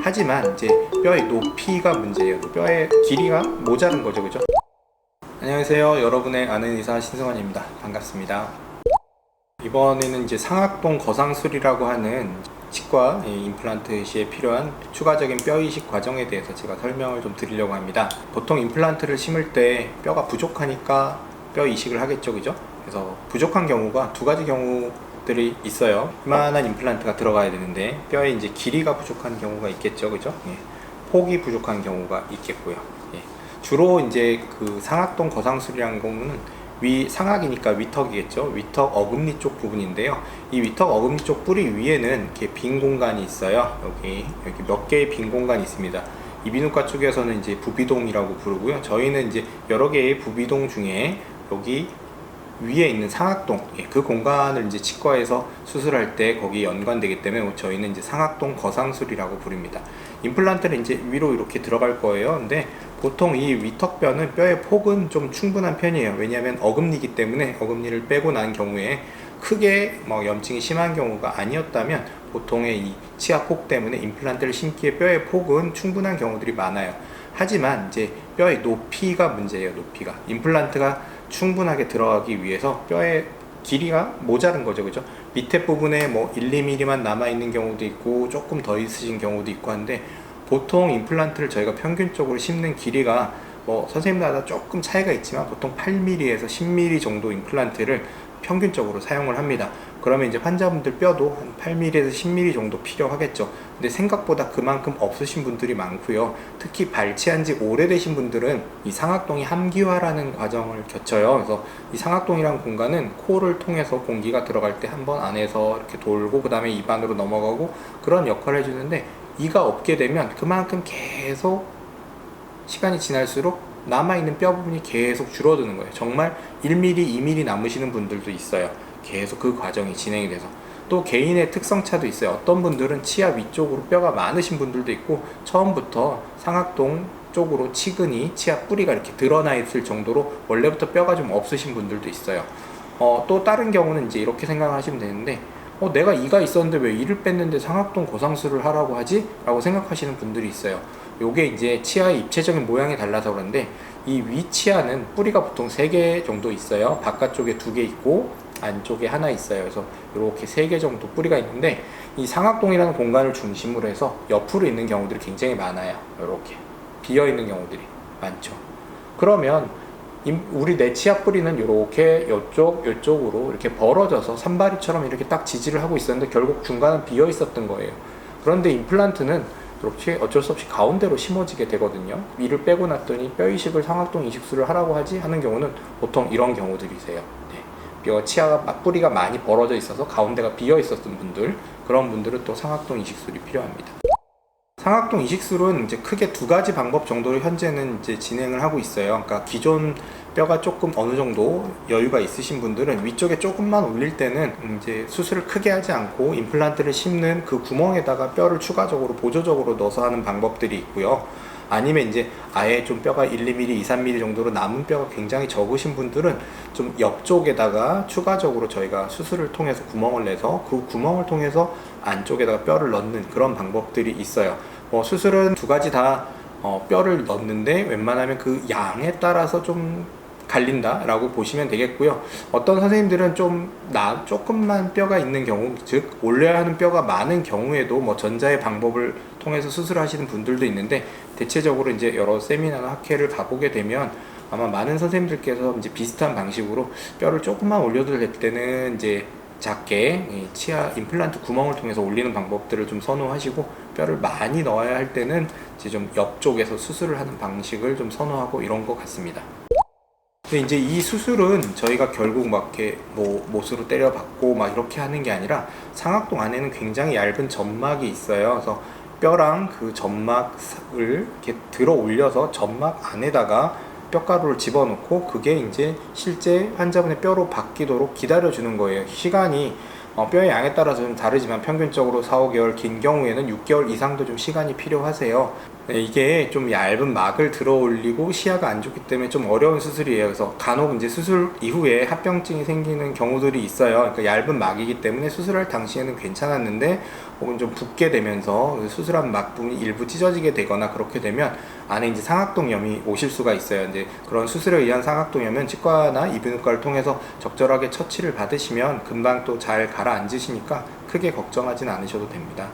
하지만 이제 뼈의 높이가 문제예요. 뼈의 길이가 모자른 거죠, 그죠? 안녕하세요, 여러분의 아는 의사 신승환입니다. 반갑습니다. 이번에는 이제 상악동 거상술이라고 하는 치과 임플란트 시에 필요한 추가적인 뼈 이식 과정에 대해서 제가 설명을 좀 드리려고 합니다. 보통 임플란트를 심을 때 뼈가 부족하니까 뼈 이식을 하겠죠, 그죠? 그래서 부족한 경우가 두 가지 경우들이 있어요. 이만한 임플란트가 들어가야 되는데 뼈의 이제 길이가 부족한 경우가 있겠죠, 그죠? 폭이 부족한 경우가 있겠고요. 주로 이제 그 상악동 거상술이라는 경우는 상악이니까 위턱이겠죠. 위턱 어금니 쪽 부분인데요. 이 위턱 어금니 쪽 뿌리 위에는 이렇게 빈 공간이 있어요. 여기 몇 개의 빈 공간이 있습니다. 이비인후과 쪽에서는 이제 부비동이라고 부르고요. 저희는 이제 여러 개의 부비동 중에 여기 위에 있는 상악동, 그 공간을 이제 치과에서 수술할 때 거기에 연관되기 때문에 저희는 이제 상악동 거상술이라고 부릅니다. 임플란트는 이제 위로 이렇게 들어갈 거예요. 근데 보통 이 위턱뼈는 뼈의 폭은 좀 충분한 편이에요. 왜냐하면 어금니이기 때문에 어금니를 빼고 난 경우에 크게 염증이 심한 경우가 아니었다면 보통의 이 치아 폭 때문에 임플란트를 심기에 뼈의 폭은 충분한 경우들이 많아요. 하지만 이제 뼈의 높이가 문제예요. 높이가 임플란트가 충분하게 들어가기 위해서 뼈의 길이가 모자른 거죠, 그죠? 밑에 부분에 1, 2mm만 남아있는 경우도 있고 조금 더 있으신 경우도 있고 한데 보통 임플란트를 저희가 평균적으로 심는 길이가 선생님마다 조금 차이가 있지만 보통 8mm에서 10mm 정도 임플란트를 평균적으로 사용을 합니다. 그러면 이제 환자분들 뼈도 한 8mm에서 10mm 정도 필요하겠죠. 근데 생각보다 그만큼 없으신 분들이 많고요. 특히 발치한 지 오래되신 분들은 이 상악동이 함기화라는 과정을 거쳐요. 그래서 이 상악동이라는 공간은 코를 통해서 공기가 들어갈 때 한번 안에서 이렇게 돌고 그 다음에 입안으로 넘어가고 그런 역할을 해주는데 이가 없게 되면 그만큼 계속 시간이 지날수록 남아있는 뼈 부분이 계속 줄어드는 거예요. 정말 1mm, 2mm 남으시는 분들도 있어요. 계속 그 과정이 진행이 돼서. 또 개인의 특성차도 있어요. 어떤 분들은 치아 위쪽으로 뼈가 많으신 분들도 있고 처음부터 상악동 쪽으로 치근이 치아 뿌리가 이렇게 드러나 있을 정도로 원래부터 뼈가 좀 없으신 분들도 있어요. 또 다른 경우는 이제 이렇게 생각하시면 되는데 내가 이가 있었는데 왜 이를 뺐는데 상악동 거상술을 하라고 하지? 라고 생각하시는 분들이 있어요. 요게 이제 치아의 입체적인 모양이 달라서 그런데 이 위치아는 뿌리가 보통 3개 정도 있어요. 바깥쪽에 2개 있고 안쪽에 하나 있어요. 그래서 이렇게 3개 정도 뿌리가 있는데 이 상악동이라는 공간을 중심으로 해서 옆으로 있는 경우들이 굉장히 많아요. 이렇게 비어 있는 경우들이 많죠. 그러면 우리 내 치아 뿌리는 이렇게 이쪽으로 이렇게 벌어져서 산발이처럼 이렇게 딱 지지를 하고 있었는데 결국 중간은 비어 있었던 거예요. 그런데 임플란트는 이렇게 어쩔 수 없이 가운데로 심어지게 되거든요. 이를 빼고 났더니 뼈 이식을 상악동 이식술을 하라고 하지 하는 경우는 보통 이런 경우들이세요. 뼈 치아가 뿌리가 많이 벌어져 있어서 가운데가 비어 있었던 분들, 그런 분들은 또 상악동 이식술이 필요합니다. 상악동 이식술은 이제 크게 2가지 방법 정도로 현재는 이제 진행을 하고 있어요. 그러니까 기존 뼈가 조금 어느 정도 여유가 있으신 분들은 위쪽에 조금만 올릴 때는 이제 수술을 크게 하지 않고 임플란트를 심는 그 구멍에다가 뼈를 추가적으로 보조적으로 넣어서 하는 방법들이 있고요. 아니면 이제 아예 좀 뼈가 1, 2mm, 2, 3mm 정도로 남은 뼈가 굉장히 적으신 분들은 좀 옆쪽에다가 추가적으로 저희가 수술을 통해서 구멍을 내서 그 구멍을 통해서 안쪽에다가 뼈를 넣는 그런 방법들이 있어요. 수술은 2가지 다 뼈를 넣는데 웬만하면 그 양에 따라서 좀 갈린다 라고 보시면 되겠고요. 어떤 선생님들은 조금만 뼈가 있는 경우, 즉 올려야 하는 뼈가 많은 경우에도 전자의 방법을 통해서 수술하시는 분들도 있는데 대체적으로 이제 여러 세미나나 학회를 가보게 되면 아마 많은 선생님들께서 이제 비슷한 방식으로 뼈를 조금만 올려도 될 때는 이제 작게 치아 임플란트 구멍을 통해서 올리는 방법들을 좀 선호하시고 뼈를 많이 넣어야 할 때는 이제 좀 옆쪽에서 수술을 하는 방식을 좀 선호하고 이런 것 같습니다. 근데 이제 이 수술은 저희가 결국 이렇게 못으로 때려박고 이렇게 하는 게 아니라 상악동 안에는 굉장히 얇은 점막이 있어요. 그래서 뼈랑 그 점막을 이렇게 들어 올려서 점막 안에다가 뼈가루를 집어넣고 그게 이제 실제 환자분의 뼈로 바뀌도록 기다려주는 거예요. 시간이 뼈의 양에 따라서 좀 다르지만 평균적으로 4, 5개월, 긴 경우에는 6개월 이상도 좀 시간이 필요하세요. 네, 이게 좀 얇은 막을 들어 올리고 시야가 안 좋기 때문에 좀 어려운 수술이에요. 그래서 간혹 이제 수술 이후에 합병증이 생기는 경우들이 있어요. 그러니까 얇은 막이기 때문에 수술할 당시에는 괜찮았는데 혹은 좀 붓게 되면서 수술한 막 부분이 일부 찢어지게 되거나 그렇게 되면 안에 이제 상악동염이 오실 수가 있어요. 이제 그런 수술에 의한 상악동염은 치과나 이비인후과를 통해서 적절하게 처치를 받으시면 금방 또 잘 가라앉으시니까 크게 걱정하진 않으셔도 됩니다.